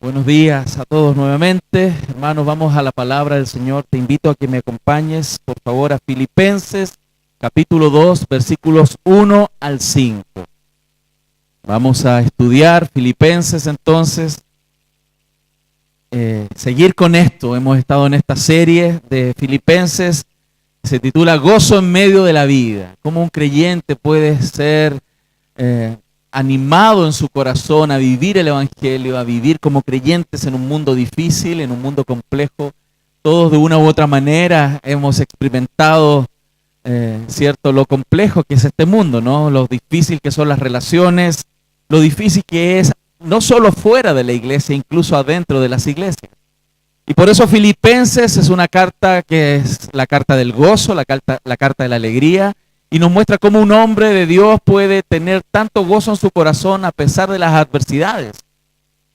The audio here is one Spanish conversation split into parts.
Buenos días a todos nuevamente. Hermanos, vamos a la palabra del Señor. Te invito a que me acompañes, por favor, a Filipenses, capítulo 2, versículos 1 al 5. Vamos a estudiar Filipenses entonces. Seguir con esto. Hemos estado en esta serie de Filipenses. Se titula Gozo en medio de la vida. Cómo un creyente puede ser animado en su corazón a vivir el Evangelio, a vivir como creyentes en un mundo difícil, en un mundo complejo. Todos de una u otra manera hemos experimentado, cierto, lo complejo que es este mundo, ¿no? Lo difícil que son las relaciones, lo difícil que es no solo fuera de la iglesia, incluso adentro de las iglesias. Y por eso Filipenses es una carta que es la carta del gozo, la carta de la alegría, y nos muestra cómo un hombre de Dios puede tener tanto gozo en su corazón a pesar de las adversidades.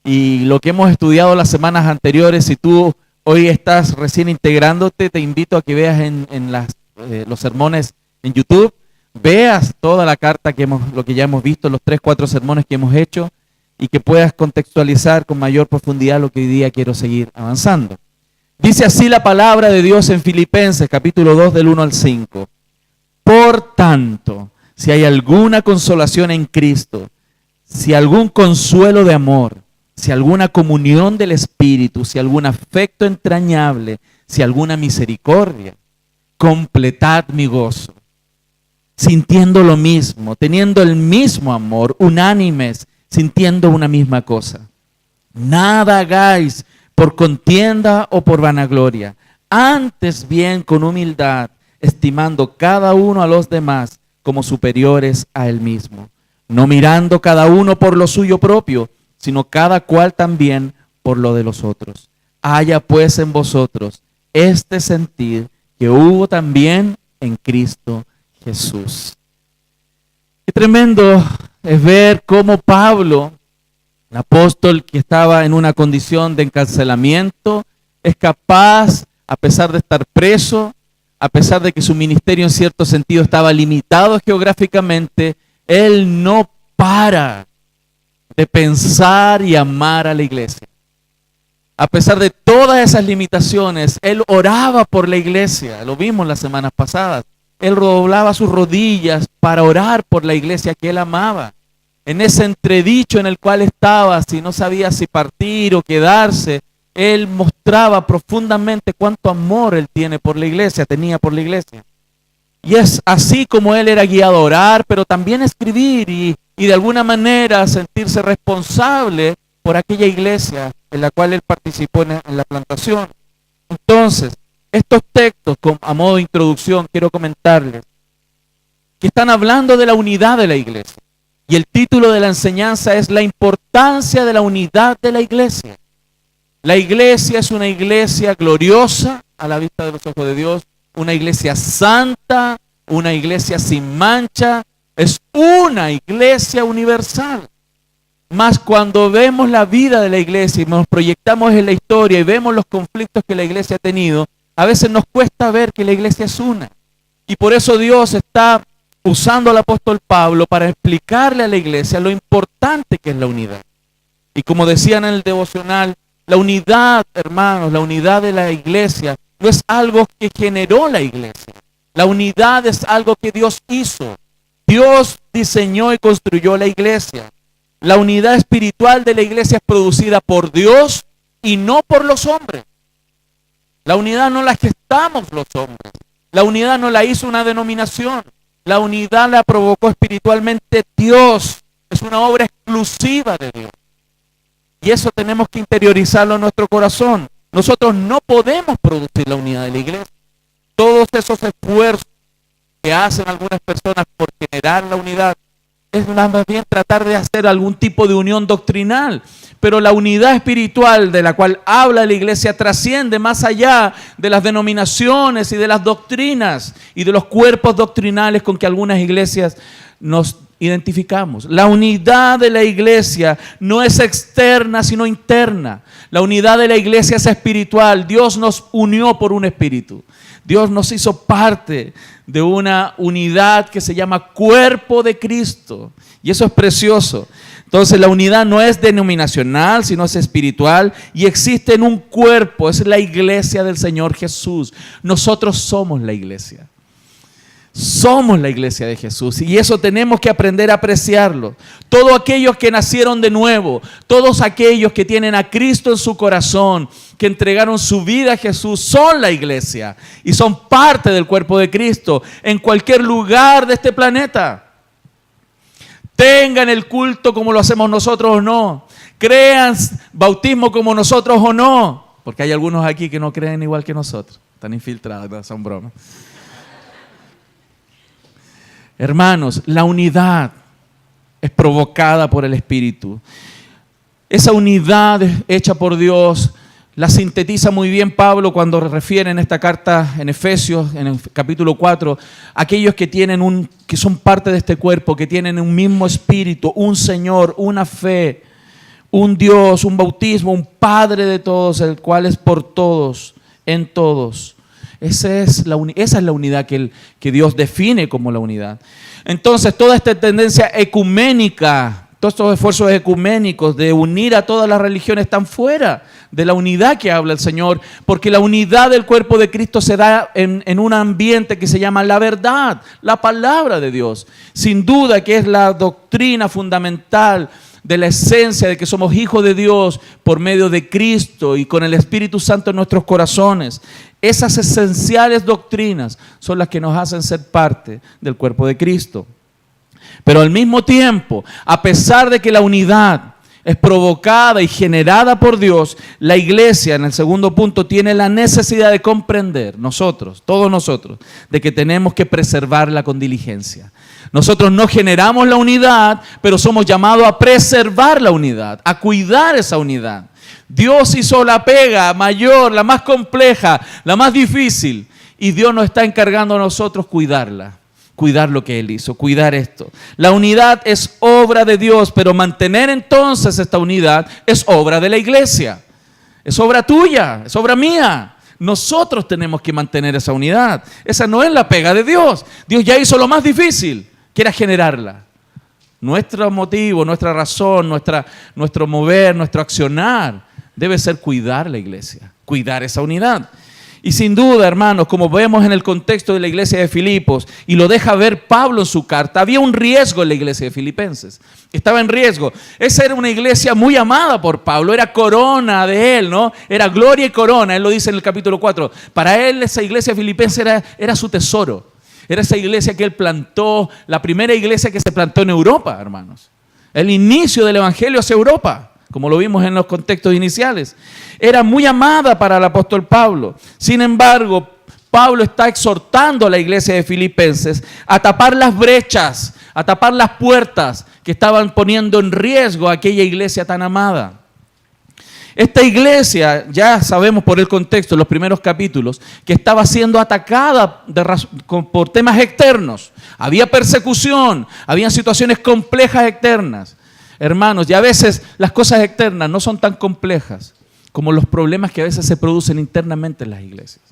Y lo que hemos estudiado las semanas anteriores, si tú hoy estás recién integrándote, te invito a que veas los sermones en YouTube, veas toda la carta lo que ya hemos visto, los 3-4 sermones que hemos hecho, y que puedas contextualizar con mayor profundidad lo que hoy día quiero seguir avanzando. Dice así la palabra de Dios en Filipenses, capítulo 2, del 1 al 5. Por tanto, si hay alguna consolación en Cristo, si algún consuelo de amor, si alguna comunión del Espíritu, si algún afecto entrañable, si alguna misericordia, completad mi gozo, sintiendo lo mismo, teniendo el mismo amor, unánimes, sintiendo una misma cosa. Nada hagáis por contienda o por vanagloria, antes bien con humildad, estimando cada uno a los demás como superiores a él mismo, no mirando cada uno por lo suyo propio, sino cada cual también por lo de los otros. Haya pues en vosotros este sentir que hubo también en Cristo Jesús. Qué tremendo es ver cómo Pablo, el apóstol que estaba en una condición de encarcelamiento, es capaz, a pesar de estar preso, a pesar de que su ministerio en cierto sentido estaba limitado geográficamente, él no para de pensar y amar a la iglesia. A pesar de todas esas limitaciones, él oraba por la iglesia, lo vimos las semanas pasadas. Él doblaba sus rodillas para orar por la iglesia que él amaba. En ese entredicho en el cual estaba, si no sabía si partir o quedarse, él mostraba profundamente cuánto amor él tenía por la iglesia. Y es así como él era guiado a orar, pero también a escribir y de alguna manera sentirse responsable por aquella iglesia en la cual él participó en la plantación. Entonces, estos textos, a modo de introducción, quiero comentarles que están hablando de la unidad de la iglesia. Y el título de la enseñanza es la importancia de la unidad de la iglesia. La iglesia es una iglesia gloriosa a la vista de los ojos de Dios, una iglesia santa, una iglesia sin mancha, es una iglesia universal. Mas cuando vemos la vida de la iglesia y nos proyectamos en la historia y vemos los conflictos que la iglesia ha tenido, a veces nos cuesta ver que la iglesia es una. Y por eso Dios está usando al apóstol Pablo para explicarle a la iglesia lo importante que es la unidad. Y como decían en el devocional, la unidad, hermanos, la unidad de la iglesia no es algo que generó la iglesia. La unidad es algo que Dios hizo. Dios diseñó y construyó la iglesia. La unidad espiritual de la iglesia es producida por Dios y no por los hombres. La unidad no la gestamos los hombres. La unidad no la hizo una denominación. La unidad la provocó espiritualmente Dios. Es una obra exclusiva de Dios. Y eso tenemos que interiorizarlo en nuestro corazón. Nosotros no podemos producir la unidad de la iglesia. Todos esos esfuerzos que hacen algunas personas por generar la unidad es más bien tratar de hacer algún tipo de unión doctrinal. Pero la unidad espiritual de la cual habla la iglesia trasciende más allá de las denominaciones y de las doctrinas y de los cuerpos doctrinales con que algunas iglesias nos identificamos. La unidad de la iglesia no es externa, sino interna. La unidad de la iglesia es espiritual. Dios nos unió por un espíritu. Dios nos hizo parte de una unidad que se llama cuerpo de Cristo. Y eso es precioso. Entonces la unidad no es denominacional, sino es espiritual y existe en un cuerpo, es la iglesia del Señor Jesús. Nosotros somos la iglesia. Somos la iglesia de Jesús y eso tenemos que aprender a apreciarlo. Todos aquellos que nacieron de nuevo, todos aquellos que tienen a Cristo en su corazón, que entregaron su vida a Jesús, son la iglesia y son parte del cuerpo de Cristo en cualquier lugar de este planeta. Tengan el culto como lo hacemos nosotros o no, crean bautismo como nosotros o no, porque hay algunos aquí que no creen igual que nosotros, están infiltrados, no son bromas. Hermanos, la unidad es provocada por el Espíritu. Esa unidad hecha por Dios la sintetiza muy bien Pablo cuando refiere en esta carta en Efesios, en el capítulo 4, aquellos que son parte de este cuerpo, que tienen un mismo espíritu, un Señor, una fe, un Dios, un bautismo, un Padre de todos, el cual es por todos, en todos. Esa es la unidad que Dios define como la unidad. Entonces, toda esta tendencia ecuménica, todos estos esfuerzos ecuménicos de unir a todas las religiones están fuera de la unidad que habla el Señor, porque la unidad del cuerpo de Cristo se da en un ambiente que se llama la verdad, la palabra de Dios. Sin duda que es la doctrina fundamental de la esencia de que somos hijos de Dios por medio de Cristo y con el Espíritu Santo en nuestros corazones. Esas esenciales doctrinas son las que nos hacen ser parte del cuerpo de Cristo. Pero al mismo tiempo, a pesar de que la unidad es provocada y generada por Dios, la iglesia, en el segundo punto, tiene la necesidad de comprender, todos nosotros, de que tenemos que preservarla con diligencia. Nosotros no generamos la unidad, pero somos llamados a preservar la unidad, a cuidar esa unidad. Dios hizo la pega mayor, la más compleja, la más difícil, y Dios nos está encargando a nosotros cuidarla. Cuidar lo que Él hizo, cuidar esto. La unidad es obra de Dios, pero mantener entonces esta unidad es obra de la iglesia. Es obra tuya, es obra mía. Nosotros tenemos que mantener esa unidad. Esa no es la pega de Dios. Dios ya hizo lo más difícil, que era generarla. Nuestro motivo, nuestra razón, nuestro mover, nuestro accionar debe ser cuidar la iglesia, cuidar esa unidad. Y sin duda, hermanos, como vemos en el contexto de la iglesia de Filipos, y lo deja ver Pablo en su carta, había un riesgo en la iglesia de Filipenses. Estaba en riesgo. Esa era una iglesia muy amada por Pablo, era corona de él, ¿no? Era gloria y corona, él lo dice en el capítulo 4. Para él esa iglesia filipense era su tesoro. Era esa iglesia que él plantó, la primera iglesia que se plantó en Europa, hermanos. El inicio del evangelio hacia Europa, como lo vimos en los contextos iniciales. Era muy amada para el apóstol Pablo. Sin embargo, Pablo está exhortando a la iglesia de Filipenses a tapar las brechas, a tapar las puertas que estaban poniendo en riesgo a aquella iglesia tan amada. Esta iglesia, ya sabemos por el contexto, en los primeros capítulos, que estaba siendo atacada por temas externos. Había persecución, había situaciones complejas externas. Hermanos, y a veces las cosas externas no son tan complejas como los problemas que a veces se producen internamente en las iglesias.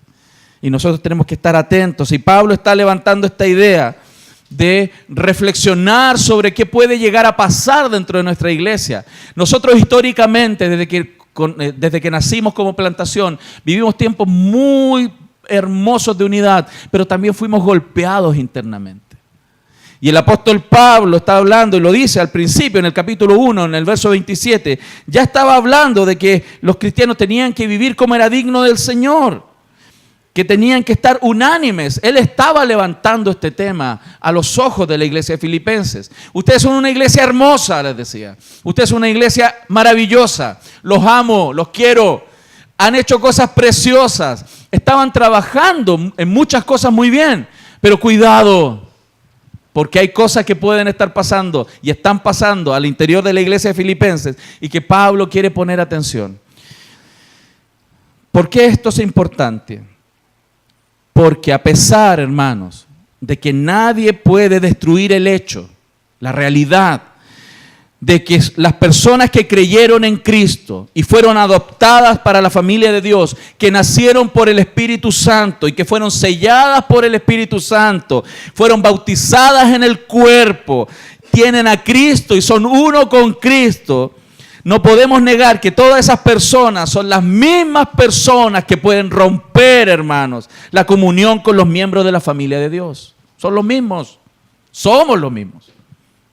Y nosotros tenemos que estar atentos. Y Pablo está levantando esta idea de reflexionar sobre qué puede llegar a pasar dentro de nuestra iglesia. Nosotros históricamente, desde que nacimos como plantación, vivimos tiempos muy hermosos de unidad, pero también fuimos golpeados internamente. Y el apóstol Pablo está hablando, y lo dice al principio, en el capítulo 1, en el verso 27, ya estaba hablando de que los cristianos tenían que vivir como era digno del Señor, que tenían que estar unánimes. Él estaba levantando este tema a los ojos de la iglesia de Filipenses. Ustedes son una iglesia hermosa, les decía. Ustedes son una iglesia maravillosa. Los amo, los quiero. Han hecho cosas preciosas. Estaban trabajando en muchas cosas muy bien, pero cuidado. Porque hay cosas que pueden estar pasando y están pasando al interior de la iglesia de Filipenses y que Pablo quiere poner atención. ¿Por qué esto es importante? Porque a pesar, hermanos, de que nadie puede destruir el hecho, la realidad, de que las personas que creyeron en Cristo y fueron adoptadas para la familia de Dios, que nacieron por el Espíritu Santo y que fueron selladas por el Espíritu Santo, fueron bautizadas en el cuerpo, tienen a Cristo y son uno con Cristo, no podemos negar que todas esas personas son las mismas personas que pueden romper, hermanos, la comunión con los miembros de la familia de Dios. Son los mismos. Somos los mismos.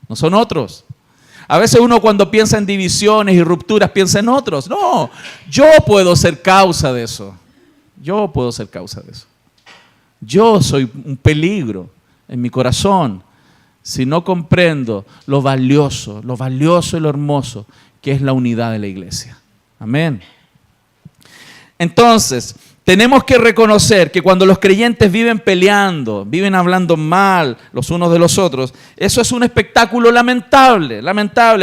No son otros. A veces uno cuando piensa en divisiones y rupturas piensa en otros. No, yo puedo ser causa de eso. Yo puedo ser causa de eso. Yo soy un peligro en mi corazón si no comprendo lo valioso y lo hermoso que es la unidad de la iglesia. Amén. Entonces, tenemos que reconocer que cuando los creyentes viven peleando, viven hablando mal los unos de los otros, eso es un espectáculo lamentable,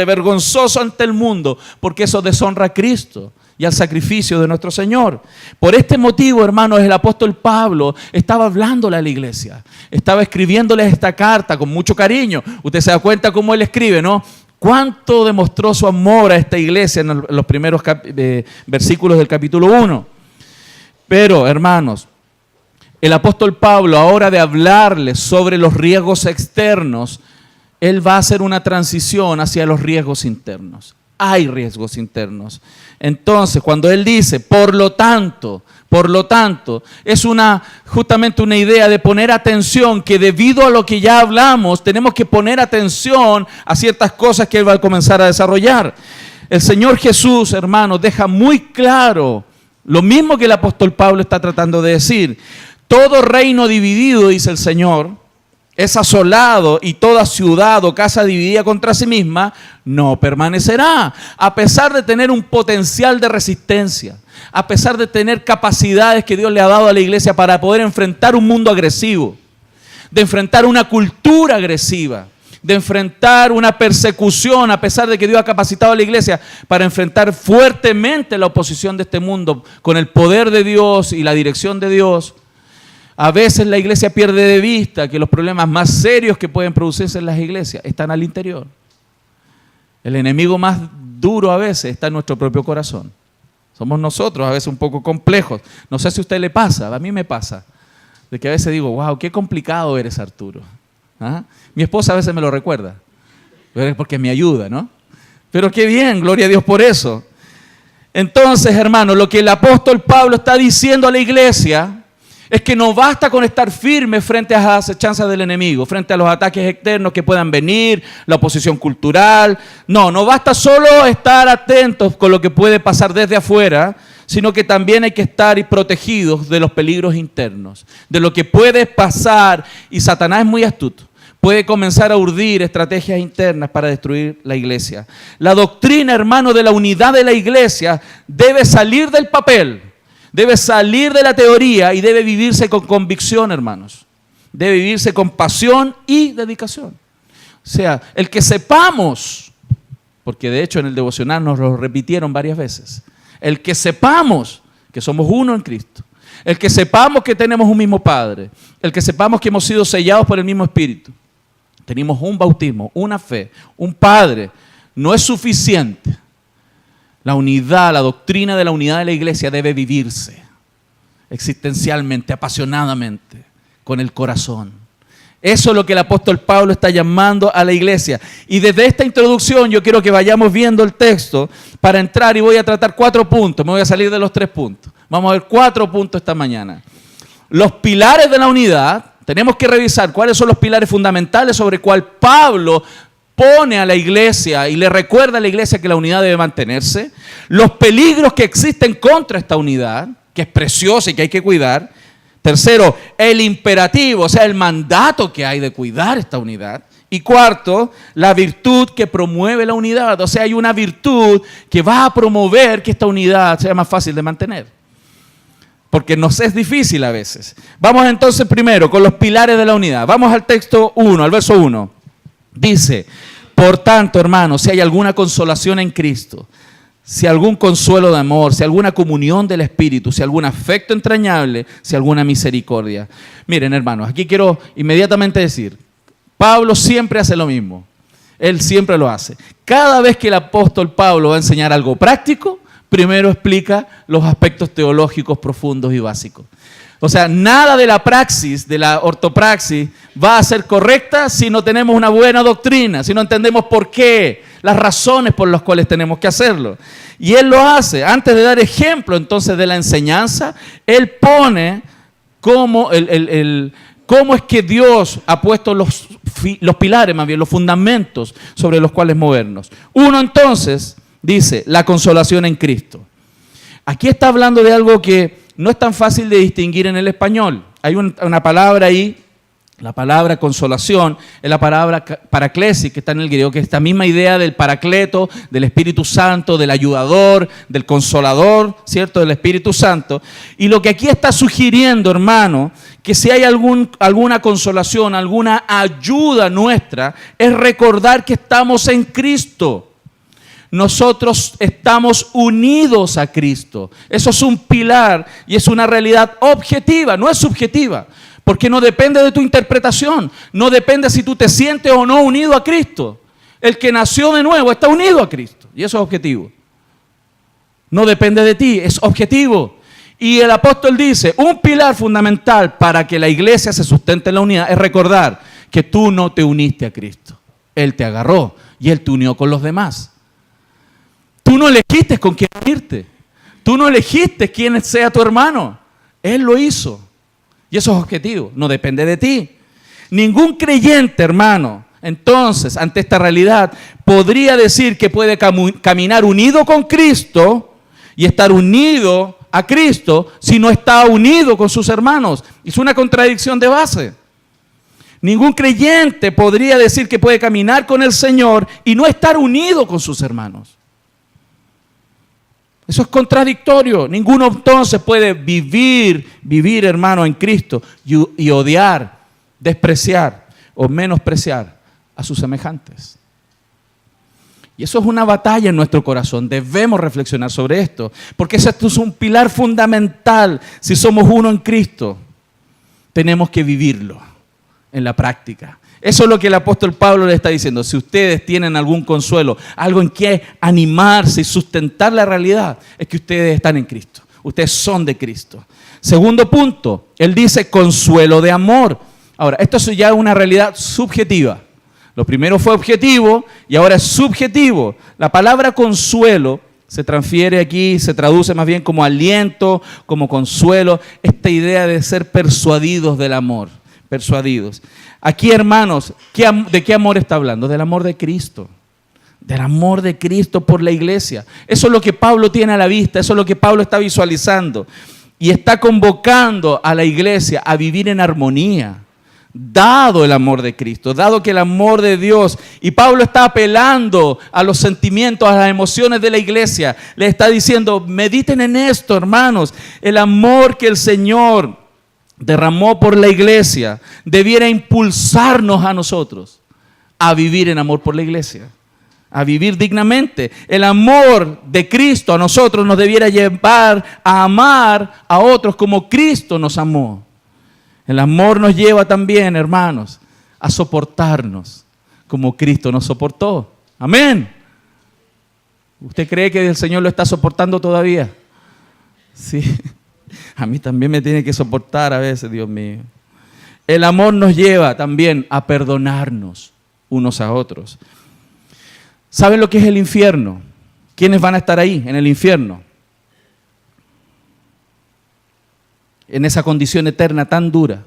vergonzoso ante el mundo, porque eso deshonra a Cristo y al sacrificio de nuestro Señor. Por este motivo, hermanos, el apóstol Pablo estaba hablándole a la iglesia, estaba escribiéndoles esta carta con mucho cariño. Usted se da cuenta cómo él escribe, ¿no? Cuánto demostró su amor a esta iglesia en los primeros versículos del capítulo 1. Pero, hermanos, el apóstol Pablo, ahora de hablarles sobre los riesgos externos, él va a hacer una transición hacia los riesgos internos. Hay riesgos internos. Entonces, cuando él dice, por lo tanto, es justamente una idea de poner atención, que debido a lo que ya hablamos, tenemos que poner atención a ciertas cosas que él va a comenzar a desarrollar. El Señor Jesús, hermanos, deja muy claro lo mismo que el apóstol Pablo está tratando de decir. Todo reino dividido, dice el Señor, es asolado, y toda ciudad o casa dividida contra sí misma no permanecerá. A pesar de tener un potencial de resistencia, a pesar de tener capacidades que Dios le ha dado a la iglesia para poder enfrentar un mundo agresivo, de enfrentar una cultura agresiva, de enfrentar una persecución, a pesar de que Dios ha capacitado a la iglesia para enfrentar fuertemente la oposición de este mundo con el poder de Dios y la dirección de Dios, a veces la iglesia pierde de vista que los problemas más serios que pueden producirse en las iglesias están al interior. El enemigo más duro a veces está en nuestro propio corazón. Somos nosotros a veces un poco complejos. No sé si a usted le pasa, a mí me pasa, de que a veces digo, wow, qué complicado eres, Arturo. ¿Ah? Mi esposa a veces me lo recuerda, porque me ayuda, ¿no? Pero qué bien, gloria a Dios por eso. Entonces, hermanos, lo que el apóstol Pablo está diciendo a la iglesia es que no basta con estar firme frente a las acechanzas del enemigo, frente a los ataques externos que puedan venir, la oposición cultural. No basta solo estar atentos con lo que puede pasar desde afuera, sino que también hay que estar protegidos de los peligros internos, de lo que puede pasar. Y Satanás es muy astuto. Puede comenzar a urdir estrategias internas para destruir la iglesia. La doctrina, hermano, de la unidad de la iglesia debe salir del papel, debe salir de la teoría y debe vivirse con convicción, hermanos. Debe vivirse con pasión y dedicación. O sea, el que sepamos, porque de hecho en el devocional nos lo repitieron varias veces, el que sepamos que somos uno en Cristo, el que sepamos que tenemos un mismo Padre, el que sepamos que hemos sido sellados por el mismo Espíritu, tenemos un bautismo, una fe, un Padre, no es suficiente. La unidad, la doctrina de la unidad de la iglesia debe vivirse existencialmente, apasionadamente, con el corazón. Eso es lo que el apóstol Pablo está llamando a la iglesia. Y desde esta introducción yo quiero que vayamos viendo el texto para entrar, y voy a tratar 4 puntos. Me voy a salir de los 3 puntos. Vamos a ver 4 puntos esta mañana. Los pilares de la unidad. Tenemos que revisar cuáles son los pilares fundamentales sobre cuál Pablo pone a la iglesia y le recuerda a la iglesia que la unidad debe mantenerse. Los peligros que existen contra esta unidad, que es preciosa y que hay que cuidar. Tercero, el imperativo, o sea, el mandato que hay de cuidar esta unidad. Y cuarto, la virtud que promueve la unidad. O sea, hay una virtud que va a promover que esta unidad sea más fácil de mantener. Porque nos es difícil a veces. Vamos entonces primero con los pilares de la unidad. Vamos al texto 1, al verso 1. Dice, por tanto, hermanos, si hay alguna consolación en Cristo, si algún consuelo de amor, si alguna comunión del Espíritu, si algún afecto entrañable, si alguna misericordia. Miren, hermanos, aquí quiero inmediatamente decir, Pablo siempre hace lo mismo. Él siempre lo hace. Cada vez que el apóstol Pablo va a enseñar algo práctico, primero explica los aspectos teológicos profundos y básicos. O sea, nada de la praxis, de la ortopraxis, va a ser correcta si no tenemos una buena doctrina, si no entendemos por qué, las razones por las cuales tenemos que hacerlo. Y Él lo hace. Antes de dar ejemplo entonces de la enseñanza, Él pone cómo es que Dios ha puesto los pilares, más bien, los fundamentos sobre los cuales movernos. Uno entonces dice, la consolación en Cristo. Aquí está hablando de algo que no es tan fácil de distinguir en el español. Hay una palabra ahí, la palabra consolación, es la palabra paraclesis, que está en el griego, que es esta misma idea del paracleto, del Espíritu Santo, del ayudador, del consolador, ¿cierto? Del Espíritu Santo. Y lo que aquí está sugiriendo, hermano, que si hay alguna consolación, alguna ayuda nuestra, es recordar que estamos en Cristo. Nosotros estamos unidos a Cristo. Eso es un pilar y es una realidad objetiva, no es subjetiva, porque no depende de tu interpretación, no depende si tú te sientes o no unido a Cristo. El que nació de nuevo está unido a Cristo y eso es objetivo. No depende de ti, es objetivo. Y el apóstol dice, un pilar fundamental para que la iglesia se sustente en la unidad es recordar que tú no te uniste a Cristo. Él te agarró y Él te unió con los demás. Tú no elegiste con quién unirte. Tú no elegiste quién sea tu hermano. Él lo hizo. Y eso es objetivo. No depende de ti. Ningún creyente, hermano, entonces, ante esta realidad, podría decir que puede caminar unido con Cristo y estar unido a Cristo si no está unido con sus hermanos. Es una contradicción de base. Ningún creyente podría decir que puede caminar con el Señor y no estar unido con sus hermanos. Eso es contradictorio. Ninguno entonces puede vivir, hermano, en Cristo y odiar, despreciar o menospreciar a sus semejantes. Y eso es una batalla en nuestro corazón. Debemos reflexionar sobre esto, porque esto es un pilar fundamental. Si somos uno en Cristo, tenemos que vivirlo en la práctica. Eso es lo que el apóstol Pablo le está diciendo. Si ustedes tienen algún consuelo, algo en que animarse y sustentar la realidad, es que ustedes están en Cristo. Ustedes son de Cristo. Segundo punto, él dice consuelo de amor. Ahora, esto es ya una realidad subjetiva. Lo primero fue objetivo y ahora es subjetivo. La palabra consuelo se transfiere aquí, se traduce más bien como aliento, como consuelo. Esta idea de ser persuadidos del amor. Persuadidos. Aquí, hermanos, ¿de qué amor está hablando? Del amor de Cristo. Del amor de Cristo por la iglesia. Eso es lo que Pablo tiene a la vista, eso es lo que Pablo está visualizando. Y está convocando a la iglesia a vivir en armonía, dado el amor de Cristo, dado que el amor de Dios. Y Pablo está apelando a los sentimientos, a las emociones de la iglesia. Le está diciendo, mediten en esto, hermanos. El amor que el Señor derramó por la iglesia debiera impulsarnos a nosotros a vivir en amor por la iglesia, a vivir dignamente. El amor de Cristo a nosotros nos debiera llevar a amar a otros como Cristo nos amó. El amor nos lleva también, hermanos, a soportarnos como Cristo nos soportó. Amén. ¿Usted cree que el Señor lo está soportando todavía? Sí. A mí también me tiene que soportar a veces, Dios mío. El amor nos lleva también a perdonarnos unos a otros. ¿Saben lo que es el infierno? ¿Quiénes van a estar ahí en el infierno? En esa condición eterna tan dura,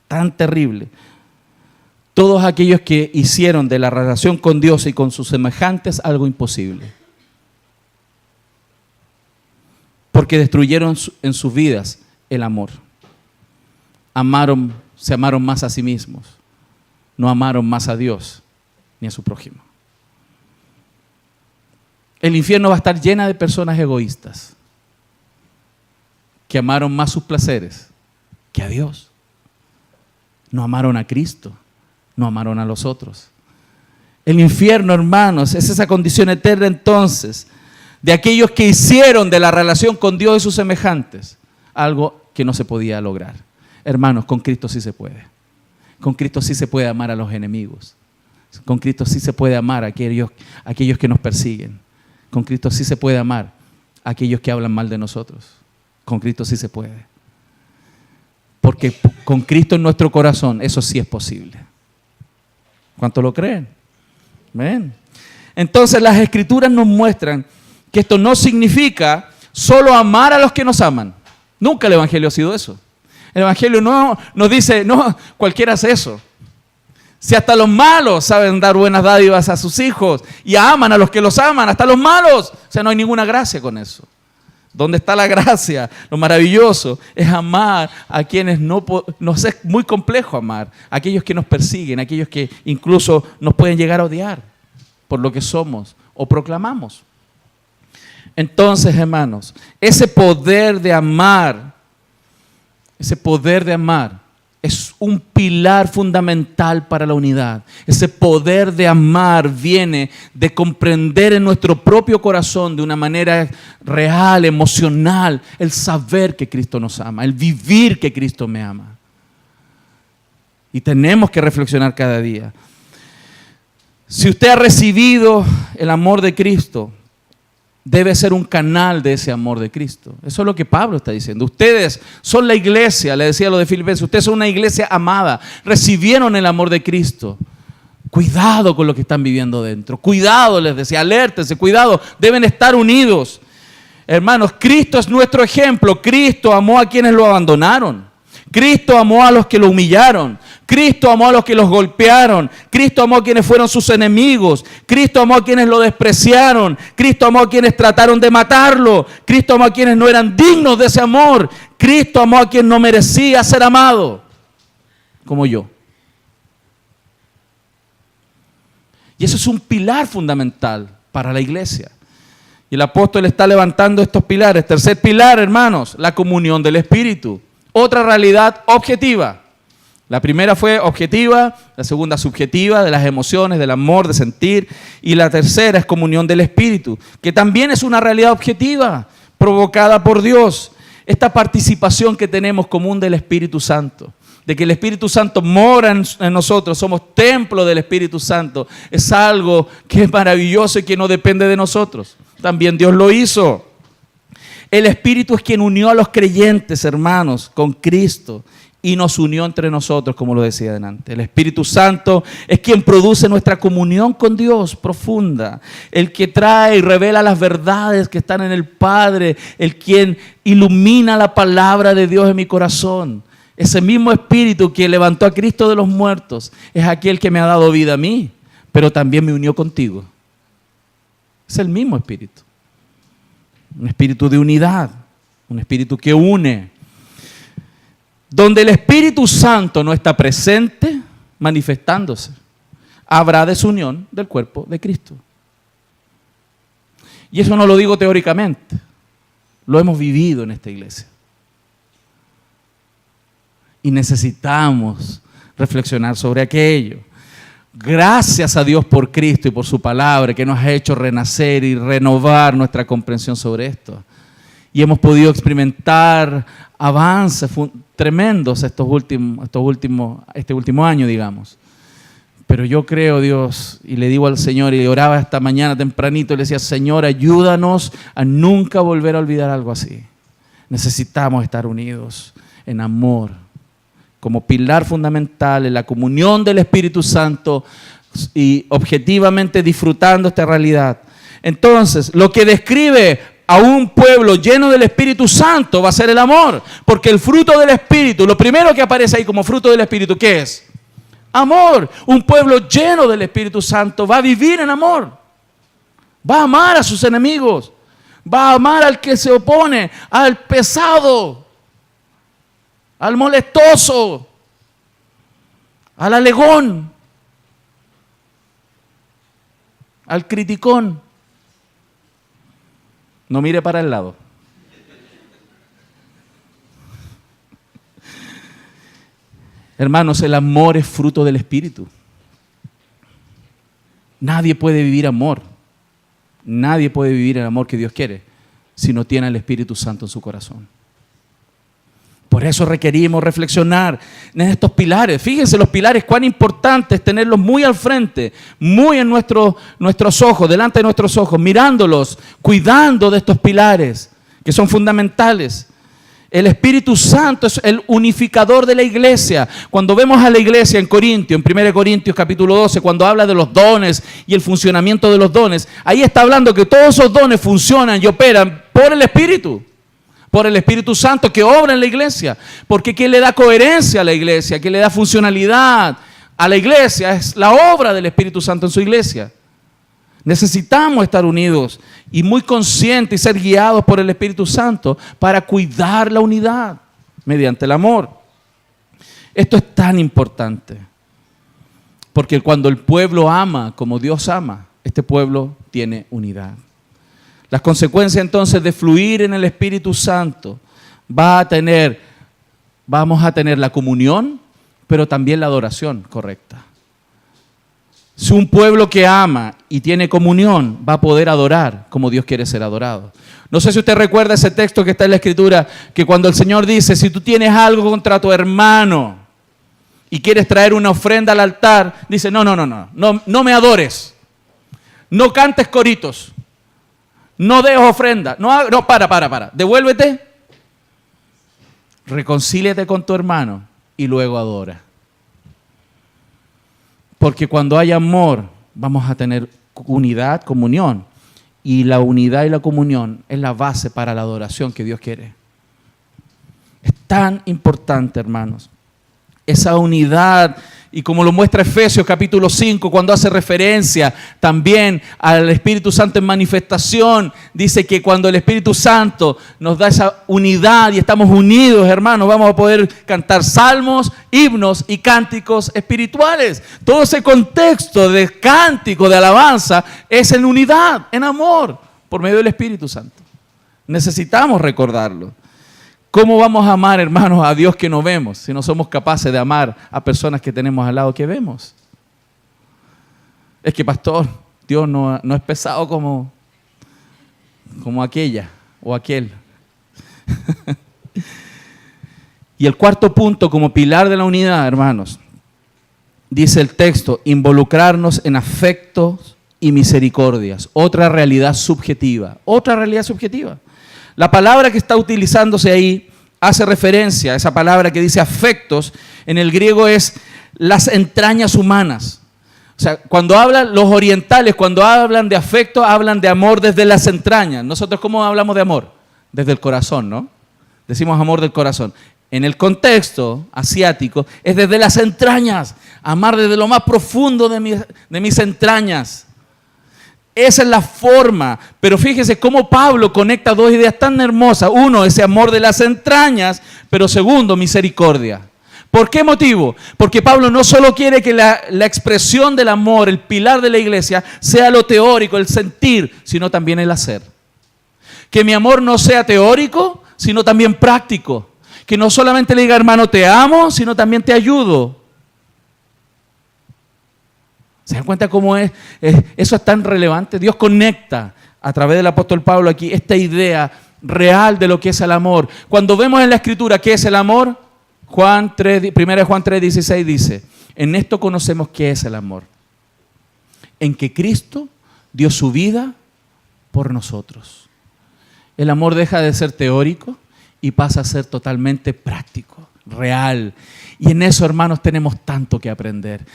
tan terrible. Todos aquellos que hicieron de la relación con Dios y con sus semejantes algo imposible. Porque destruyeron en sus vidas el amor. Se amaron más a sí mismos. No amaron más a Dios ni a su prójimo. El infierno va a estar llena de personas egoístas que amaron más sus placeres que a Dios. No amaron a Cristo, no amaron a los otros. El infierno, hermanos, es esa condición eterna entonces de aquellos que hicieron de la relación con Dios y sus semejantes algo que no se podía lograr. Hermanos, con Cristo sí se puede. Con Cristo sí se puede amar a los enemigos. Con Cristo sí se puede amar a aquellos que nos persiguen. Con Cristo sí se puede amar a aquellos que hablan mal de nosotros. Con Cristo sí se puede. Porque con Cristo en nuestro corazón, eso sí es posible. ¿Cuántos lo creen? ¿Ven? Entonces las Escrituras nos muestran que esto no significa solo amar a los que nos aman. Nunca el Evangelio ha sido eso. El Evangelio no nos dice, no, cualquiera hace eso. Si hasta los malos saben dar buenas dádivas a sus hijos y aman a los que los aman, hasta los malos. O sea, no hay ninguna gracia con eso. ¿Dónde está la gracia? Lo maravilloso es amar a quienes nos es muy complejo amar. A aquellos que nos persiguen, a aquellos que incluso nos pueden llegar a odiar por lo que somos o proclamamos. Entonces, hermanos, ese poder de amar es un pilar fundamental para la unidad. Ese poder de amar viene de comprender en nuestro propio corazón de una manera real, emocional, el saber que Cristo nos ama, el vivir que Cristo me ama. Y tenemos que reflexionar cada día. Si usted ha recibido el amor de Cristo, debe ser un canal de ese amor de Cristo. Eso es lo que Pablo está diciendo. Ustedes son la iglesia, le decía lo de Filipenses, ustedes son una iglesia amada, recibieron el amor de Cristo. Cuidado con lo que están viviendo dentro. Cuidado, les decía, alértense, cuidado, deben estar unidos. Hermanos, Cristo es nuestro ejemplo. Cristo amó a quienes lo abandonaron. Cristo amó a los que lo humillaron. Cristo amó a los que los golpearon. Cristo amó a quienes fueron sus enemigos. Cristo amó a quienes lo despreciaron. Cristo amó a quienes trataron de matarlo. Cristo amó a quienes no eran dignos de ese amor. Cristo amó a quien no merecía ser amado, como yo. Y eso es un pilar fundamental para la iglesia. Y el apóstol está levantando estos pilares. Tercer pilar, hermanos, la comunión del Espíritu. Otra realidad objetiva. La primera fue objetiva, la segunda subjetiva, de las emociones, del amor, de sentir. Y la tercera es comunión del Espíritu, que también es una realidad objetiva, provocada por Dios. Esta participación que tenemos común del Espíritu Santo, de que el Espíritu Santo mora en nosotros, somos templo del Espíritu Santo, es algo que es maravilloso y que no depende de nosotros. También Dios lo hizo. El Espíritu es quien unió a los creyentes, hermanos, con Cristo y nos unió entre nosotros, como lo decía delante. El Espíritu Santo es quien produce nuestra comunión con Dios profunda, el que trae y revela las verdades que están en el Padre, el quien ilumina la palabra de Dios en mi corazón. Ese mismo Espíritu que levantó a Cristo de los muertos es aquel que me ha dado vida a mí, pero también me unió contigo. Es el mismo Espíritu. Un espíritu de unidad, un espíritu que une. Donde el Espíritu Santo no está presente, manifestándose, habrá desunión del cuerpo de Cristo. Y eso no lo digo teóricamente, lo hemos vivido en esta iglesia. Y necesitamos reflexionar sobre aquello. Gracias a Dios por Cristo y por su palabra que nos ha hecho renacer y renovar nuestra comprensión sobre esto. Y hemos podido experimentar avances tremendos este último año, digamos. Pero yo creo, Dios, y le digo al Señor, y oraba esta mañana tempranito, y le decía, Señor, ayúdanos a nunca volver a olvidar algo así. Necesitamos estar unidos en amor, como pilar fundamental en la comunión del Espíritu Santo y objetivamente disfrutando esta realidad. Entonces, lo que describe a un pueblo lleno del Espíritu Santo va a ser el amor, porque el fruto del Espíritu, lo primero que aparece ahí como fruto del Espíritu, ¿qué es? Amor. Un pueblo lleno del Espíritu Santo va a vivir en amor, va a amar a sus enemigos, va a amar al que se opone, al pesado, al molestoso, al alegón, al criticón. No mire para el lado. Hermanos, el amor es fruto del Espíritu. Nadie puede vivir amor. Nadie puede vivir el amor que Dios quiere si no tiene el Espíritu Santo en su corazón. Por eso requerimos reflexionar en estos pilares. Fíjense los pilares, cuán importante es tenerlos muy al frente, muy en nuestros ojos, delante de nuestros ojos, mirándolos, cuidando de estos pilares que son fundamentales. El Espíritu Santo es el unificador de la iglesia. Cuando vemos a la iglesia en Corintios, en 1 Corintios capítulo 12, cuando habla de los dones y el funcionamiento de los dones, ahí está hablando que todos esos dones funcionan y operan por el Espíritu Santo que obra en la iglesia. Porque ¿qué le da coherencia a la iglesia? ¿Qué le da funcionalidad a la iglesia? Es la obra del Espíritu Santo en su iglesia. Necesitamos estar unidos y muy conscientes y ser guiados por el Espíritu Santo para cuidar la unidad mediante el amor. Esto es tan importante, porque cuando el pueblo ama como Dios ama, este pueblo tiene unidad. Las consecuencias entonces de fluir en el Espíritu Santo vamos a tener la comunión, pero también la adoración correcta. Si un pueblo que ama y tiene comunión va a poder adorar como Dios quiere ser adorado. No sé si usted recuerda ese texto que está en la Escritura, que cuando el Señor dice, si tú tienes algo contra tu hermano y quieres traer una ofrenda al altar, dice, no me adores, no cantes coritos, no des ofrenda, para, devuélvete, reconcíliate con tu hermano y luego adora. Porque cuando hay amor, vamos a tener unidad, comunión. Y la unidad y la comunión es la base para la adoración que Dios quiere. Es tan importante, hermanos, esa unidad. Y como lo muestra Efesios capítulo 5, cuando hace referencia también al Espíritu Santo en manifestación, dice que cuando el Espíritu Santo nos da esa unidad y estamos unidos, hermanos, vamos a poder cantar salmos, himnos y cánticos espirituales. Todo ese contexto de cántico, de alabanza, es en unidad, en amor, por medio del Espíritu Santo. Necesitamos recordarlo. ¿Cómo vamos a amar, hermanos, a Dios que no vemos si no somos capaces de amar a personas que tenemos al lado que vemos? Es que, pastor, Dios no es pesado como aquella o aquel. Y el cuarto punto, como pilar de la unidad, hermanos, dice el texto, involucrarnos en afectos y misericordias. Otra realidad subjetiva. La palabra que está utilizándose ahí hace referencia a esa palabra que dice afectos. En el griego es las entrañas humanas. O sea, cuando hablan los orientales, cuando hablan de afecto, hablan de amor desde las entrañas. Nosotros, ¿cómo hablamos de amor? Desde el corazón, ¿no? Decimos amor del corazón. En el contexto asiático es desde las entrañas. Amar desde lo más profundo de mis entrañas. Esa es la forma, pero fíjese cómo Pablo conecta dos ideas tan hermosas. Uno, ese amor de las entrañas, pero segundo, misericordia. ¿Por qué motivo? Porque Pablo no solo quiere que la expresión del amor, el pilar de la iglesia, sea lo teórico, el sentir, sino también el hacer. Que mi amor no sea teórico, sino también práctico. Que no solamente le diga, hermano, te amo, sino también te ayudo. ¿Se dan cuenta cómo eso es tan relevante? Dios conecta a través del apóstol Pablo aquí esta idea real de lo que es el amor. Cuando vemos en la Escritura qué es el amor, 1 Juan 3:16 dice, en esto conocemos qué es el amor. En que Cristo dio su vida por nosotros. El amor deja de ser teórico y pasa a ser totalmente práctico, real. Y en eso, hermanos, tenemos tanto que aprender.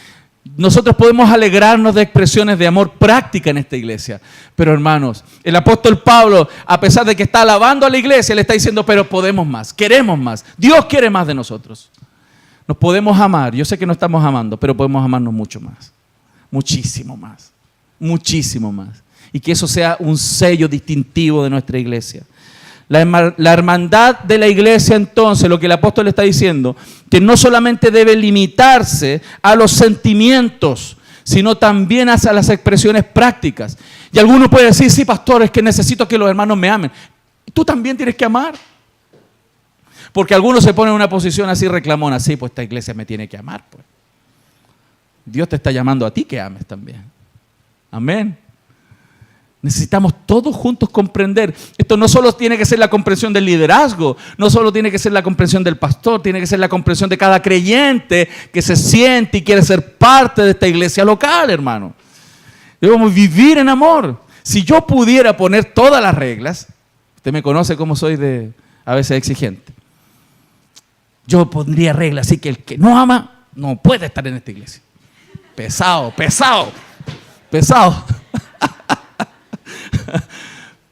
Nosotros podemos alegrarnos de expresiones de amor práctica en esta iglesia. Pero hermanos, el apóstol Pablo, a pesar de que está alabando a la iglesia, le está diciendo, pero podemos más, queremos más. Dios quiere más de nosotros. Nos podemos amar. Yo sé que no estamos amando, pero podemos amarnos mucho más. Muchísimo más. Muchísimo más. Y que eso sea un sello distintivo de nuestra iglesia. La hermandad de la iglesia, entonces, lo que el apóstol está diciendo, que no solamente debe limitarse a los sentimientos, sino también a las expresiones prácticas. Y alguno puede decir, sí, pastor, es que necesito que los hermanos me amen. Tú también tienes que amar. Porque algunos se ponen en una posición así reclamona, sí, pues esta iglesia me tiene que amar. Pues. Dios te está llamando a ti que ames también. Amén. Necesitamos todos juntos comprender. Esto no solo tiene que ser la comprensión del liderazgo, no solo tiene que ser la comprensión del pastor, tiene que ser la comprensión de cada creyente que se siente y quiere ser parte de esta iglesia local, hermano. Debemos vivir en amor. Si yo pudiera poner todas las reglas, usted me conoce como soy a veces exigente. Yo pondría reglas, así que el que no ama no puede estar en esta iglesia. Pesado.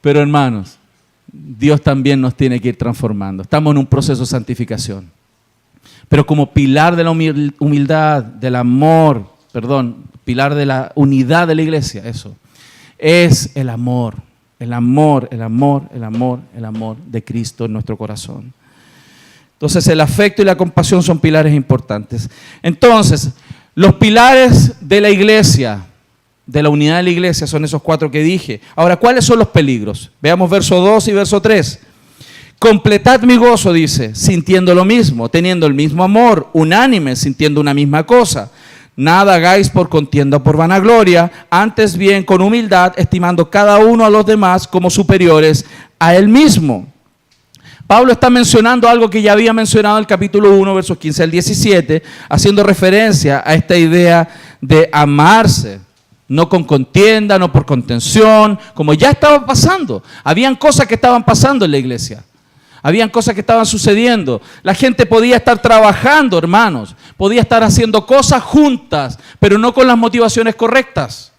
Pero hermanos, Dios también nos tiene que ir transformando. Estamos en un proceso de santificación. Pero como pilar de la humildad, del amor, pilar de la unidad de la iglesia, eso, es el amor de Cristo en nuestro corazón. Entonces el afecto y la compasión son pilares importantes. Entonces, los pilares de la iglesia, de la unidad de la iglesia, son esos 4 que dije. Ahora, ¿cuáles son los peligros? Veamos verso 2 y verso 3. Completad mi gozo, dice, sintiendo lo mismo, teniendo el mismo amor, unánimes, sintiendo una misma cosa. Nada hagáis por contienda o por vanagloria, antes bien con humildad, estimando cada uno a los demás como superiores a él mismo. Pablo está mencionando algo que ya había mencionado en el capítulo 1, versos 15 al 17, haciendo referencia a esta idea de amarse, no con contienda, no por contención, como ya estaba pasando. Habían cosas que estaban pasando en la iglesia. Habían cosas que estaban sucediendo. La gente podía estar trabajando, hermanos. Podía estar haciendo cosas juntas, pero no con las motivaciones correctas.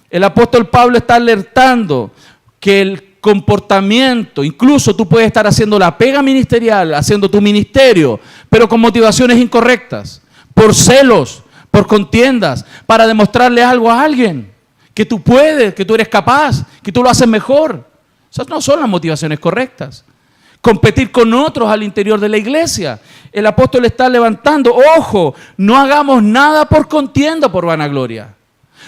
El apóstol Pablo está alertando que el comportamiento, incluso tú puedes estar haciendo la pega ministerial, haciendo tu ministerio, pero con motivaciones incorrectas, por celos, por contiendas, para demostrarle algo a alguien, que tú puedes, que tú eres capaz, que tú lo haces mejor. Esas no son las motivaciones correctas. Competir con otros al interior de la iglesia. El apóstol está levantando, ojo, no hagamos nada por contienda, por vanagloria.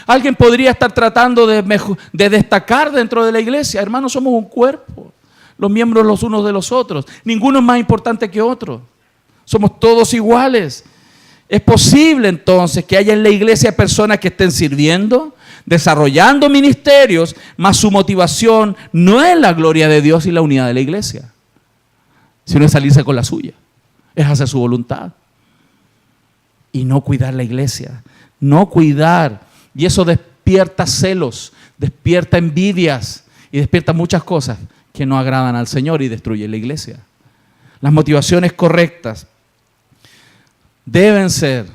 Alguien podría estar tratando de destacar dentro de la iglesia. Hermanos, somos un cuerpo, los miembros los unos de los otros. Ninguno es más importante que otro. Somos todos iguales. Es posible entonces que haya en la iglesia personas que estén sirviendo, desarrollando ministerios, mas su motivación no es la gloria de Dios y la unidad de la iglesia, sino es salirse con la suya, es hacer su voluntad y no cuidar la iglesia, no cuidar. Y eso despierta celos, despierta envidias y despierta muchas cosas que no agradan al Señor y destruyen la iglesia. Las motivaciones correctas deben ser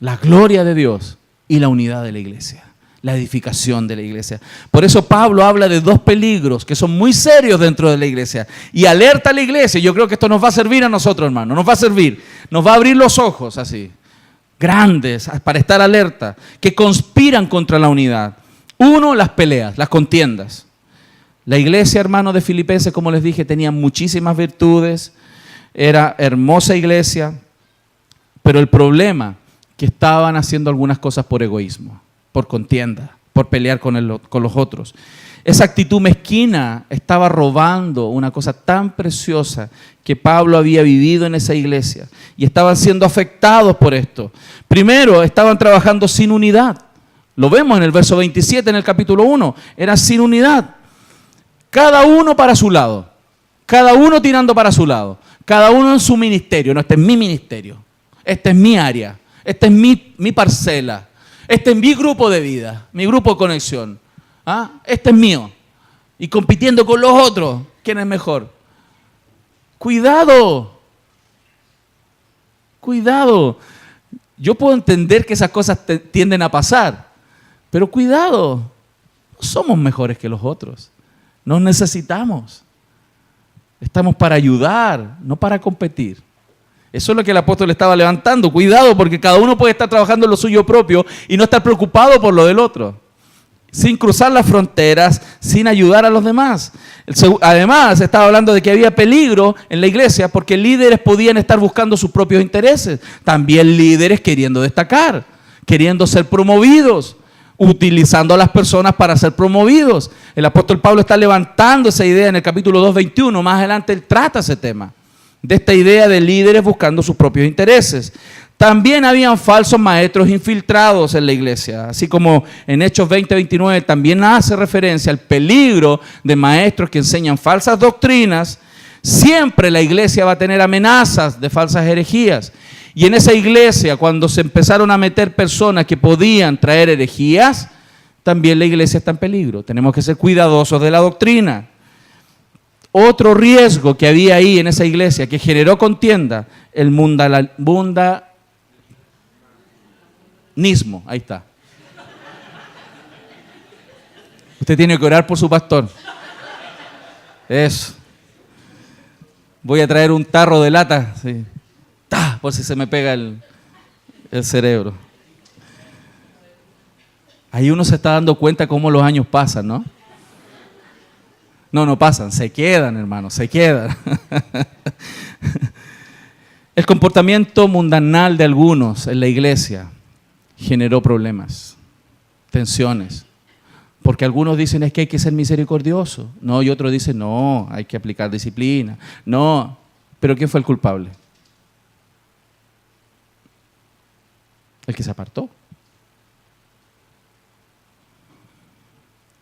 la gloria de Dios y la unidad de la iglesia, la edificación de la iglesia. Por eso Pablo habla de 2 peligros que son muy serios dentro de la iglesia y alerta a la iglesia. Yo creo que esto nos va a servir a nosotros, hermano, nos va a servir, nos va a abrir los ojos así, grandes, para estar alerta, que conspiran contra la unidad. 1, las peleas, las contiendas. La iglesia, hermano, de Filipenses, como les dije, tenía muchísimas virtudes, era hermosa iglesia, pero el problema que estaban haciendo algunas cosas por egoísmo, por contienda, por pelear con los otros. Esa actitud mezquina estaba robando una cosa tan preciosa que Pablo había vivido en esa iglesia y estaban siendo afectados por esto. Primero, estaban trabajando sin unidad. Lo vemos en el verso 27 en el capítulo 1. Era sin unidad. Cada uno para su lado. Cada uno tirando para su lado. Cada uno en su ministerio. No, este es mi ministerio. Este es mi área. Esta es mi parcela. Este es mi grupo de vida. Mi grupo de conexión. Este es mío. Y compitiendo con los otros. ¿Quién es mejor? Cuidado. Cuidado. Yo puedo entender que esas cosas tienden a pasar. Pero cuidado. No somos mejores que los otros. Nos necesitamos. Estamos para ayudar, no para competir. Eso es lo que el apóstol estaba levantando. Cuidado, porque cada uno puede estar trabajando en lo suyo propio y no estar preocupado por lo del otro. Sin cruzar las fronteras, sin ayudar a los demás. Además, estaba hablando de que había peligro en la iglesia porque líderes podían estar buscando sus propios intereses. También líderes queriendo destacar, queriendo ser promovidos, utilizando a las personas para ser promovidos. El apóstol Pablo está levantando esa idea en el capítulo 2:21. Más adelante él trata ese tema, de esta idea de líderes buscando sus propios intereses. También habían falsos maestros infiltrados en la iglesia, así como en Hechos 20:29 también hace referencia al peligro de maestros que enseñan falsas doctrinas. Siempre la iglesia va a tener amenazas de falsas herejías. Y en esa iglesia, cuando se empezaron a meter personas que podían traer herejías, también la iglesia está en peligro. Tenemos que ser cuidadosos de la doctrina. Otro riesgo que había ahí en esa iglesia que generó contienda, el mundanismo. Ahí está. Usted tiene que orar por su pastor. Eso. Voy a traer un tarro de lata. Sí. ¡Tá! Por si se me pega el cerebro. Ahí uno se está dando cuenta cómo los años pasan, ¿no? No pasan, se quedan, hermanos, se quedan. El comportamiento mundanal de algunos en la iglesia generó problemas, tensiones. Porque algunos dicen es que hay que ser misericordioso. No, y otros dicen no, hay que aplicar disciplina. No, pero ¿quién fue el culpable? El que se apartó.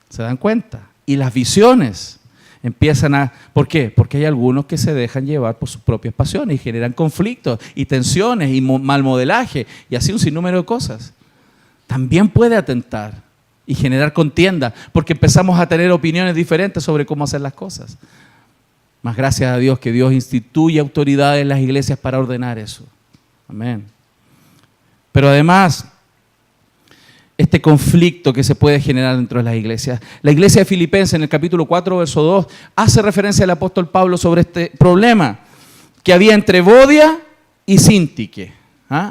¿Se dan cuenta? Y las visiones empiezan a... ¿Por qué? Porque hay algunos que se dejan llevar por sus propias pasiones y generan conflictos y tensiones y mal modelaje y así un sinnúmero de cosas. También puede atentar y generar contienda porque empezamos a tener opiniones diferentes sobre cómo hacer las cosas. Más gracias a Dios que Dios instituye autoridades en las iglesias para ordenar eso. Amén. Pero además, este conflicto que se puede generar dentro de las iglesias. La iglesia de Filipenses en el capítulo 4, verso 2, hace referencia al apóstol Pablo sobre este problema que había entre Evodia y Síntique.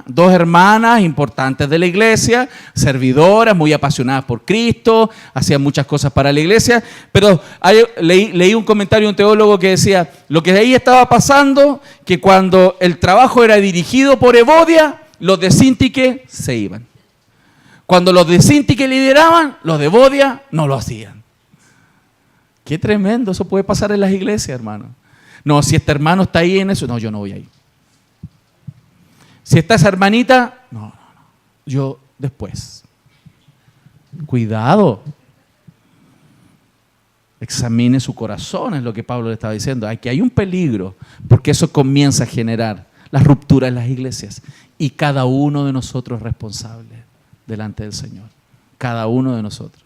Dos hermanas importantes de la iglesia, servidoras, muy apasionadas por Cristo, hacían muchas cosas para la iglesia, pero leí un comentario de un teólogo que decía, lo que ahí estaba pasando, que cuando el trabajo era dirigido por Evodia, los de Síntique se iban. Cuando los de Síntique lideraban, los de Evodia no lo hacían. Qué tremendo, eso puede pasar en las iglesias, hermano. No, si este hermano está ahí en eso, no, yo no voy ahí. Si está esa hermanita, no, yo después. Cuidado. Examine su corazón, es lo que Pablo le estaba diciendo. Aquí hay un peligro, porque eso comienza a generar las rupturas en las iglesias. Y cada uno de nosotros es responsable delante del Señor. Cada uno de nosotros.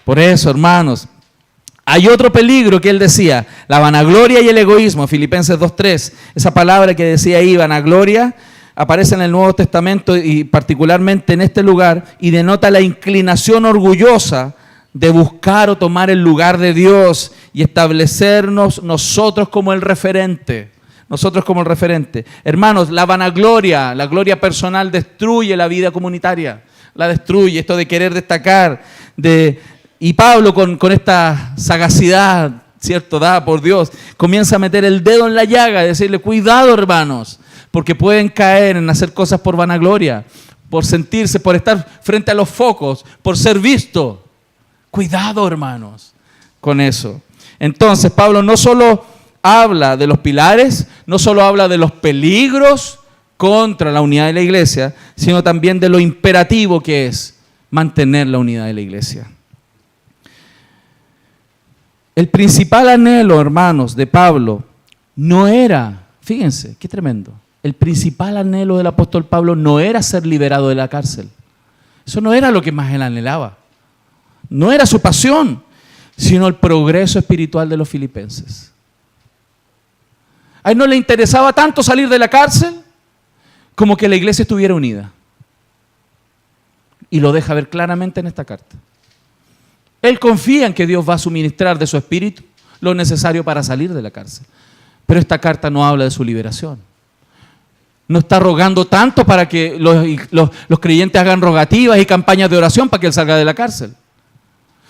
Por eso, hermanos, hay otro peligro que él decía, la vanagloria y el egoísmo, Filipenses 2:3. Esa palabra que decía ahí, vanagloria, aparece en el Nuevo Testamento y particularmente en este lugar y denota la inclinación orgullosa de buscar o tomar el lugar de Dios y establecernos nosotros como el referente. Nosotros como el referente. Hermanos, la vanagloria, la gloria personal destruye la vida comunitaria. La destruye, esto de querer destacar. Y Pablo con esta sagacidad, ¿cierto? Dada por Dios, comienza a meter el dedo en la llaga y decirle, cuidado hermanos, porque pueden caer en hacer cosas por vanagloria, por sentirse, por estar frente a los focos, por ser visto. Cuidado hermanos con eso. Entonces Pablo no solo habla de los pilares, no solo habla de los peligros contra la unidad de la iglesia, sino también de lo imperativo que es mantener la unidad de la iglesia. El principal anhelo, hermanos, de Pablo no era, fíjense, qué tremendo, el principal anhelo del apóstol Pablo no era ser liberado de la cárcel. Eso no era lo que más él anhelaba. No era su pasión, sino el progreso espiritual de los filipenses. A él no le interesaba tanto salir de la cárcel como que la iglesia estuviera unida. Y lo deja ver claramente en esta carta. Él confía en que Dios va a suministrar de su espíritu lo necesario para salir de la cárcel. Pero esta carta no habla de su liberación. No está rogando tanto para que los creyentes hagan rogativas y campañas de oración para que él salga de la cárcel.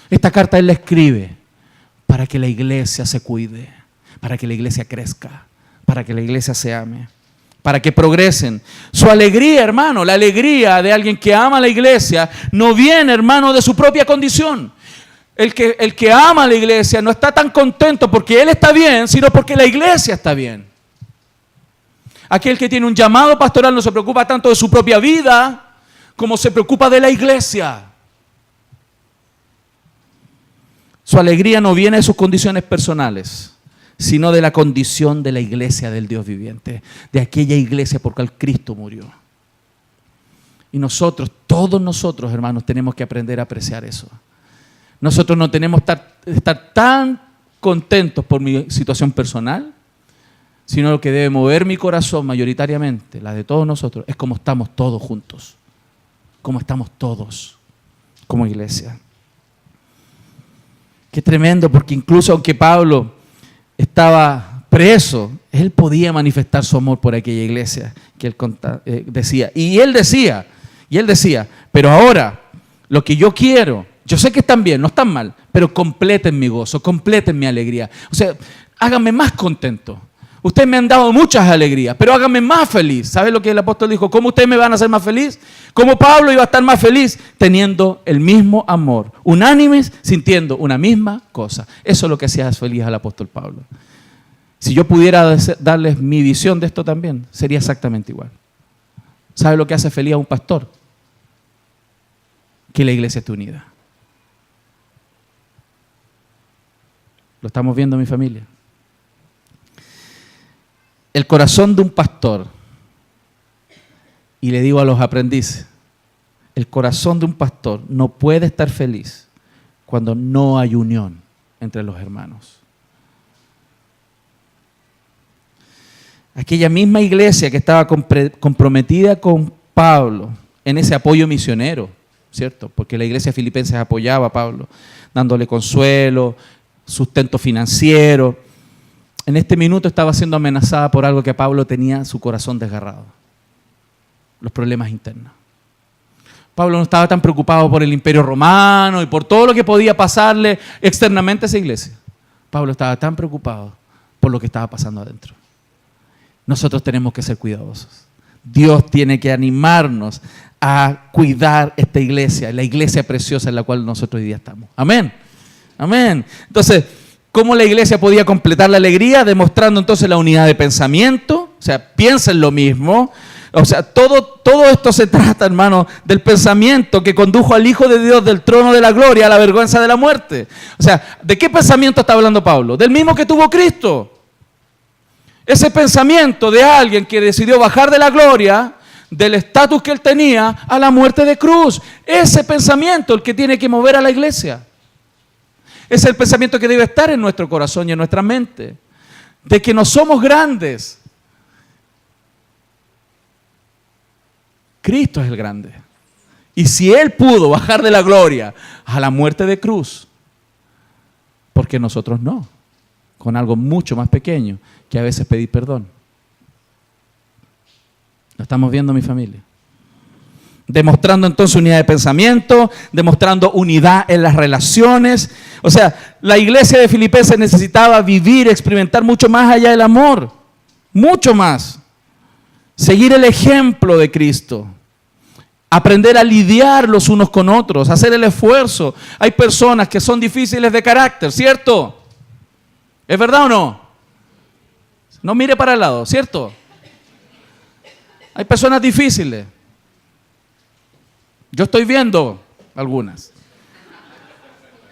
Esta carta él la escribe para que la iglesia se cuide, para que la iglesia crezca, para que la iglesia se ame, para que progresen. Su alegría, hermano, la alegría de alguien que ama a la iglesia, no viene, hermano, de su propia condición. El que ama a la iglesia no está tan contento porque él está bien, sino porque la iglesia está bien. Aquel que tiene un llamado pastoral no se preocupa tanto de su propia vida como se preocupa de la iglesia. Su alegría no viene de sus condiciones personales, sino de la condición de la iglesia del Dios viviente, de aquella iglesia por la cual Cristo murió. Y nosotros, todos nosotros, hermanos, tenemos que aprender a apreciar eso. Nosotros no tenemos que estar tan contentos por mi situación personal, sino lo que debe mover mi corazón mayoritariamente, la de todos nosotros, es cómo estamos todos juntos, cómo estamos todos como iglesia. Qué tremendo, porque incluso aunque Pablo estaba preso, él podía manifestar su amor por aquella iglesia que él decía. Y él decía, pero ahora lo que yo quiero, yo sé que están bien, no están mal, pero completen mi gozo, completen mi alegría. O sea, háganme más contento. Ustedes me han dado muchas alegrías, pero háganme más feliz. ¿Sabe lo que el apóstol dijo? ¿Cómo ustedes me van a hacer más feliz? ¿Cómo Pablo iba a estar más feliz? Teniendo el mismo amor, unánimes, sintiendo una misma cosa. Eso es lo que hacía feliz al apóstol Pablo. Si yo pudiera darles mi visión de esto también, sería exactamente igual. ¿Sabe lo que hace feliz a un pastor? Que la iglesia esté unida. Lo estamos viendo, mi familia. El corazón de un pastor, y le digo a los aprendices, el corazón de un pastor no puede estar feliz cuando no hay unión entre los hermanos. Aquella misma iglesia que estaba comprometida con Pablo en ese apoyo misionero, ¿cierto? Porque la iglesia filipense apoyaba a Pablo, dándole consuelo, sustento financiero. En este minuto estaba siendo amenazada por algo que Pablo tenía su corazón desgarrado. Los problemas internos. Pablo no estaba tan preocupado por el imperio romano y por todo lo que podía pasarle externamente a esa iglesia. Pablo estaba tan preocupado por lo que estaba pasando adentro. Nosotros tenemos que ser cuidadosos. Dios tiene que animarnos a cuidar esta iglesia, la iglesia preciosa en la cual nosotros hoy día estamos. Amén. Amén. Entonces, ¿cómo la iglesia podía completar la alegría? Demostrando entonces la unidad de pensamiento. O sea, piensen lo mismo. O sea, todo esto se trata, hermano, del pensamiento que condujo al Hijo de Dios del trono de la gloria a la vergüenza de la muerte. O sea, ¿de qué pensamiento está hablando Pablo? Del mismo que tuvo Cristo. Ese pensamiento de alguien que decidió bajar de la gloria, del estatus que él tenía, a la muerte de cruz. Ese pensamiento el que tiene que mover a la iglesia. Es el pensamiento que debe estar en nuestro corazón y en nuestra mente. De que no somos grandes. Cristo es el grande. Y si Él pudo bajar de la gloria a la muerte de cruz, ¿por qué nosotros no? Con algo mucho más pequeño que a veces pedir perdón. ¿Lo estamos viendo, mi familia? Demostrando entonces unidad de pensamiento, demostrando unidad en las relaciones. O sea, la iglesia de Filipenses necesitaba vivir, experimentar mucho más allá del amor. Mucho más. Seguir el ejemplo de Cristo. Aprender a lidiar los unos con otros, hacer el esfuerzo. Hay personas que son difíciles de carácter, ¿cierto? ¿Es verdad o no? No mire para el lado, ¿cierto? Hay personas difíciles. Yo estoy viendo algunas.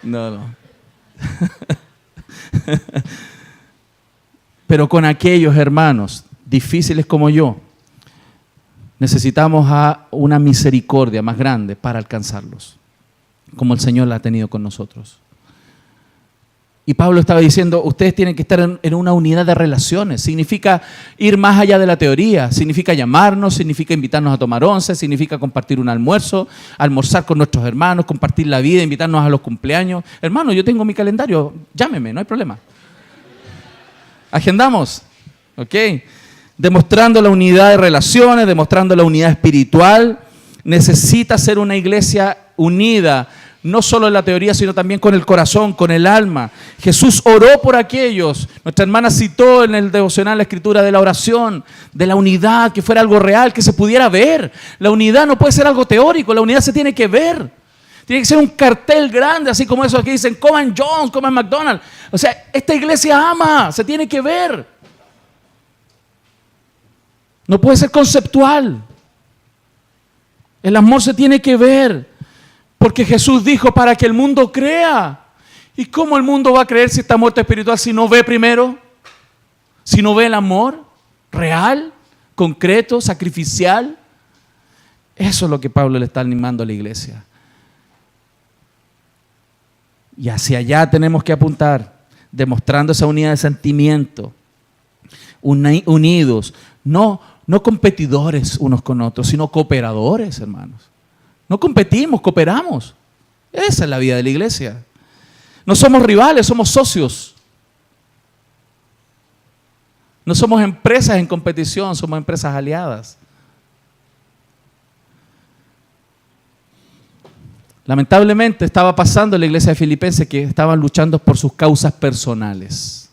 No. Pero con aquellos hermanos difíciles como yo, necesitamos una misericordia más grande para alcanzarlos, como el Señor la ha tenido con nosotros. Y Pablo estaba diciendo, ustedes tienen que estar en una unidad de relaciones. Significa ir más allá de la teoría. Significa llamarnos, significa invitarnos a tomar once, significa compartir un almuerzo, almorzar con nuestros hermanos, compartir la vida, invitarnos a los cumpleaños. Hermano, yo tengo mi calendario, llámeme, no hay problema. Agendamos, ¿ok? Demostrando la unidad de relaciones, demostrando la unidad espiritual. Necesita ser una iglesia unida, no solo en la teoría, sino también con el corazón, con el alma. Jesús oró por aquellos. Nuestra hermana citó en el devocional la escritura de la oración, de la unidad, que fuera algo real, que se pudiera ver. La unidad no puede ser algo teórico, la unidad se tiene que ver. Tiene que ser un cartel grande, así como esos que dicen, coman Jones, coman McDonald's. O sea, esta iglesia ama, se tiene que ver. No puede ser conceptual. El amor se tiene que ver. Porque Jesús dijo para que el mundo crea. ¿Y cómo el mundo va a creer si está muerto espiritual si no ve primero? Si no ve el amor real, concreto, sacrificial. Eso es lo que Pablo le está animando a la iglesia. Y hacia allá tenemos que apuntar. demostrando esa unidad de sentimiento, unidos, no competidores unos con otros, sino cooperadores, hermanos. No competimos, cooperamos. Esa es la vida de la iglesia. No somos rivales, somos socios. No somos empresas en competición, somos empresas aliadas. Lamentablemente estaba pasando en la iglesia de Filipenses que estaban luchando por sus causas personales.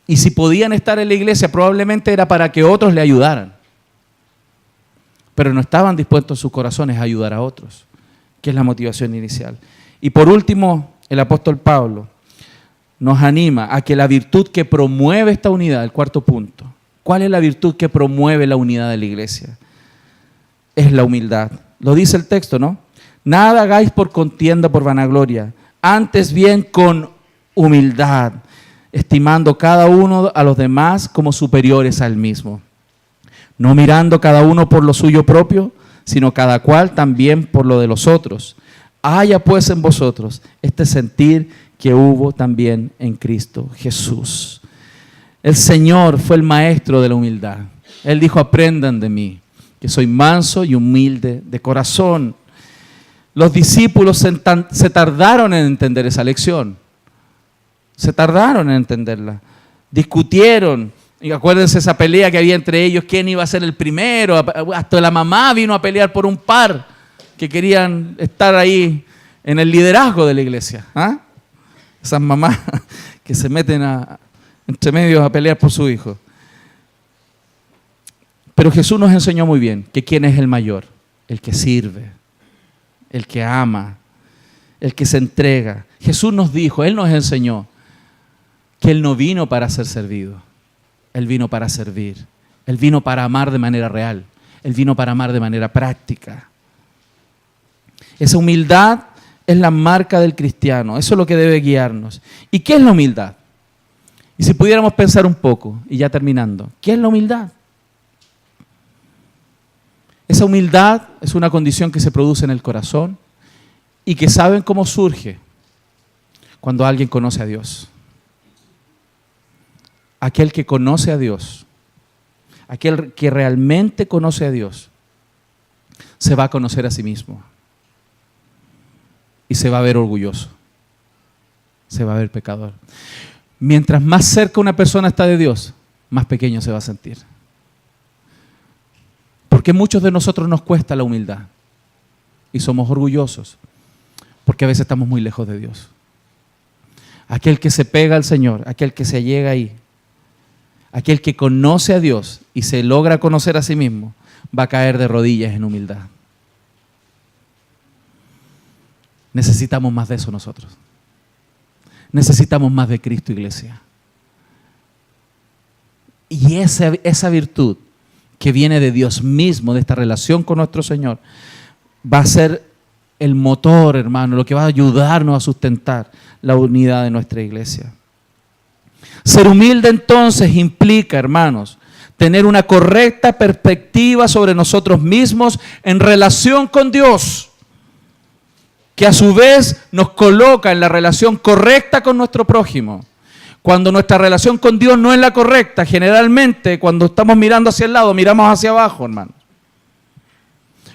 Y si podían estar en la iglesia, probablemente era para que otros le ayudaran. Pero no estaban dispuestos sus corazones a ayudar a otros, que es la motivación inicial. Y por último, el apóstol Pablo nos anima a que la virtud que promueve esta unidad, el cuarto punto, ¿cuál es la virtud que promueve la unidad de la iglesia? Es la humildad. Lo dice el texto, ¿no? Nada hagáis por contienda, por vanagloria, antes bien con humildad, estimando cada uno a los demás como superiores al mismo, no mirando cada uno por lo suyo propio, sino cada cual también por lo de los otros. Haya pues en vosotros este sentir que hubo también en Cristo Jesús. El Señor fue el maestro de la humildad. Él dijo: aprendan de mí, que soy manso y humilde de corazón. Los discípulos se tardaron en entender esa lección. Se tardaron en entenderla. Discutieron. Y acuérdense esa pelea que había entre ellos, quién iba a ser el primero. Hasta la mamá vino a pelear por un par que querían estar ahí en el liderazgo de la iglesia. ¿Ah? Esas mamás que se meten entre medios a pelear por su hijo. Pero Jesús nos enseñó muy bien que quién es el mayor, el que sirve, el que ama, el que se entrega. Jesús nos dijo, Él nos enseñó que Él no vino para ser servido, Él vino para servir, Él vino para amar de manera real, Él vino para amar de manera práctica. Esa humildad es la marca del cristiano, eso es lo que debe guiarnos. ¿Y qué es la humildad? Y si pudiéramos pensar un poco, y ya terminando, ¿qué es la humildad? Esa humildad es una condición que se produce en el corazón y que saben cómo surge cuando alguien conoce a Dios. Aquel que conoce a Dios, aquel que realmente conoce a Dios, se va a conocer a sí mismo y se va a ver orgulloso, se va a ver pecador. Mientras más cerca una persona está de Dios, más pequeño se va a sentir. Porque a muchos de nosotros nos cuesta la humildad y somos orgullosos porque a veces estamos muy lejos de Dios. Aquel que se pega al Señor, aquel que se llega ahí, aquel que conoce a Dios y se logra conocer a sí mismo, va a caer de rodillas en humildad. Necesitamos más de eso nosotros. Necesitamos más de Cristo, iglesia. Y esa virtud que viene de Dios mismo, de esta relación con nuestro Señor, va a ser el motor, hermano, lo que va a ayudarnos a sustentar la unidad de nuestra iglesia. Ser humilde entonces implica, hermanos, tener una correcta perspectiva sobre nosotros mismos en relación con Dios, que a su vez nos coloca en la relación correcta con nuestro prójimo. Cuando nuestra relación con Dios no es la correcta, generalmente cuando estamos mirando hacia el lado, miramos hacia abajo, hermanos.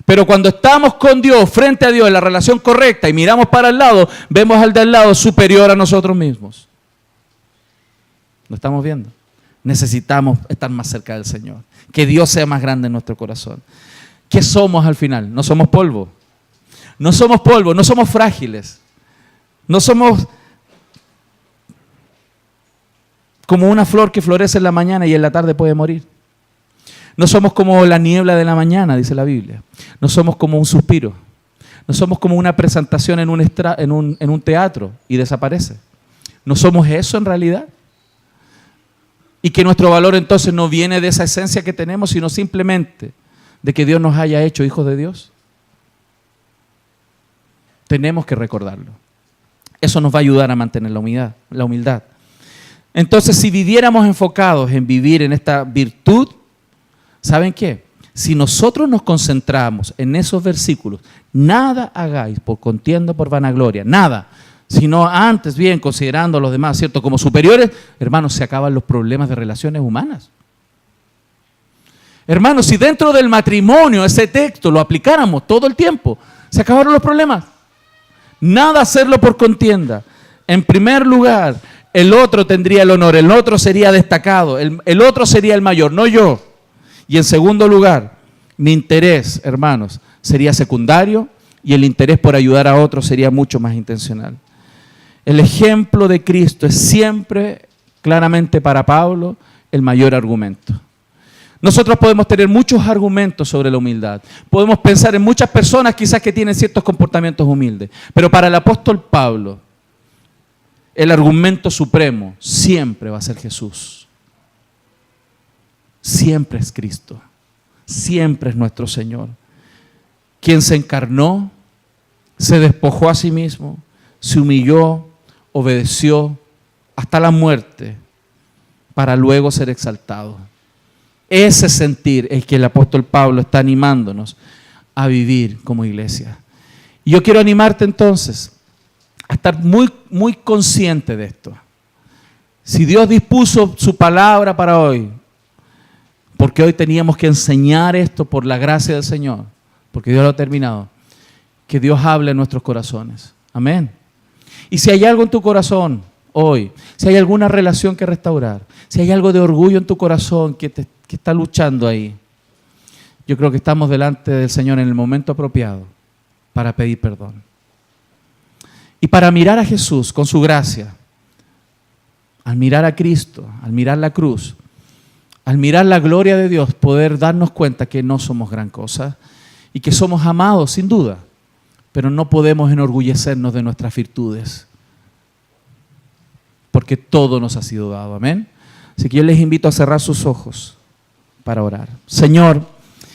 Pero cuando estamos con Dios, frente a Dios, en la relación correcta y miramos para el lado, vemos al de al lado superior a nosotros mismos. ¿Lo estamos viendo? Necesitamos estar más cerca del Señor. Que Dios sea más grande en nuestro corazón. ¿Qué somos al final? No somos polvo. No somos polvo, no somos frágiles. No somos como una flor que florece en la mañana y en la tarde puede morir. No somos como la niebla de la mañana, dice la Biblia. No somos como un suspiro. No somos como una presentación en un teatro y desaparece. No somos eso en realidad. Y que nuestro valor entonces no viene de esa esencia que tenemos, sino simplemente de que Dios nos haya hecho hijos de Dios. Tenemos que recordarlo. Eso nos va a ayudar a mantener la humildad. Entonces, si viviéramos enfocados en vivir en esta virtud, ¿saben qué? Si nosotros nos concentramos en esos versículos, nada hagáis por contienda, por vanagloria, nada, sino antes bien considerando a los demás, ¿cierto?, como superiores, hermanos, se acaban los problemas de relaciones humanas. Hermanos, si dentro del matrimonio ese texto lo aplicáramos todo el tiempo, se acabaron los problemas. Nada hacerlo por contienda. En primer lugar, el otro tendría el honor, el otro sería destacado, el otro sería el mayor, no yo. Y en segundo lugar, mi interés, hermanos, sería secundario y el interés por ayudar a otros sería mucho más intencional. El ejemplo de Cristo es siempre, claramente para Pablo, el mayor argumento. Nosotros podemos tener muchos argumentos sobre la humildad. Podemos pensar en muchas personas quizás que tienen ciertos comportamientos humildes. Pero para el apóstol Pablo, el argumento supremo siempre va a ser Jesús. Siempre es Cristo. Siempre es nuestro Señor. Quien se encarnó, se despojó a sí mismo, se humilló, obedeció hasta la muerte para luego ser exaltado. Ese sentir es que el apóstol Pablo está animándonos a vivir como iglesia. Y yo quiero animarte entonces a estar muy consciente de esto. Si Dios dispuso su palabra para hoy, porque hoy teníamos que enseñar esto por la gracia del Señor, porque Dios lo ha terminado, que Dios hable en nuestros corazones. Amén. Y si hay algo en tu corazón hoy, si hay alguna relación que restaurar, si hay algo de orgullo en tu corazón que está luchando ahí, yo creo que estamos delante del Señor en el momento apropiado para pedir perdón. Y para mirar a Jesús con su gracia, al mirar a Cristo, al mirar la cruz, al mirar la gloria de Dios, poder darnos cuenta que no somos gran cosa y que somos amados sin duda, pero no podemos enorgullecernos de nuestras virtudes, porque todo nos ha sido dado. Amén. Así que yo les invito a cerrar sus ojos para orar. Señor,